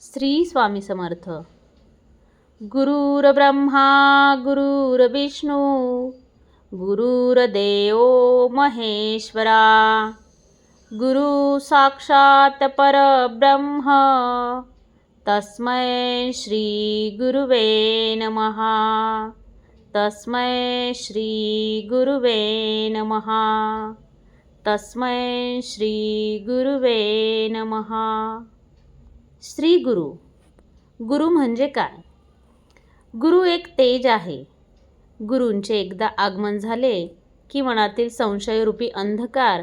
श्री स्वामी समर्थ. गुरुर्ब्रह्मा गुरुर्विष्णू गुरुर्देव महेश्वरा, गुरु साक्षात परब्रह्म तस्मै श्री गुरुवे नमः. तस्मै श्री गुरुवे नमः. तस्मै श्री गुरुवे नमः. श्री गुरु. गुरु म्हणजे काय? गुरु एक तेज आहे. गुरूंचे एकदा आगमन झाले की मनातील संशयरूपी अंधकार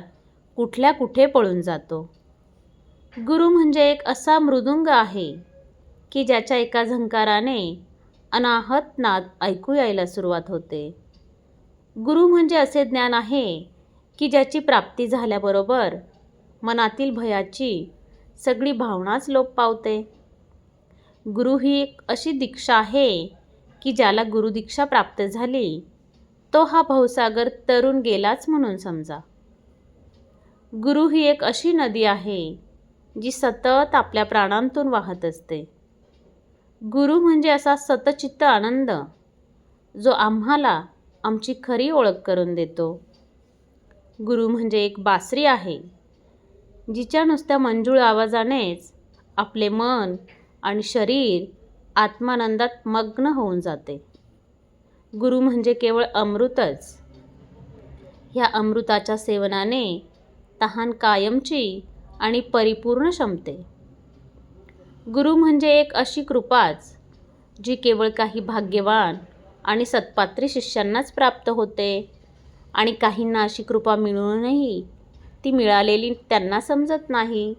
कुठल्या कुठे पळून जातो. गुरु म्हणजे एक असा मृदुंग आहे की ज्याच्या एका झंकाराने अनाहत नाद ऐकू यायला सुरुवात होते. गुरु म्हणजे असे ज्ञान आहे की ज्याची प्राप्ती झाल्याबरोबर मनातील भयाची सगळी भावनाच लोप पावते. गुरु ही एक अशी दीक्षा आहे की ज्याला गुरुदीक्षा प्राप्त झाली तो हा भवसागर तरून गेलाच म्हणून समजा. गुरु ही एक अशी नदी आहे जी सतत आपल्या प्राणांतून वाहत असते. गुरु म्हणजे असा सतचित्त आनंद जो आम्हाला आमची खरी ओळख करून देतो. गुरु म्हणजे एक बासरी आहे जिच्या नुसत्या मंजूळ आवाजानेच आपले मन आणि शरीर आत्मानंदात मग्न होऊन जाते. गुरु म्हणजे केवळ अमृतच. ह्या अमृताच्या सेवनाने तहान कायमची आणि परिपूर्ण शमते. गुरु म्हणजे एक अशी कृपाच जी केवळ काही भाग्यवान आणि सत्पात्री शिष्यांनाच प्राप्त होते आणि काहींना अशी कृपा मिळूनही ती मिळालेली त्यांना समजत नाही.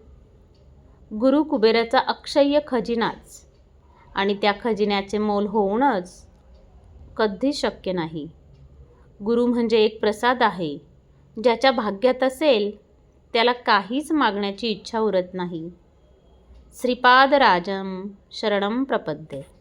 गुरु कुबेराचा अक्षय्य खजिनाच आणि त्या खजिन्याचे मोल होऊनच कधीच शक्य नाही. गुरु म्हणजे एक प्रसाद आहे ज्याच्या भाग्यात असेल त्याला काहीच मागण्याची इच्छा उरत नाही. श्रीपादराजं शरणं प्रपद्ये.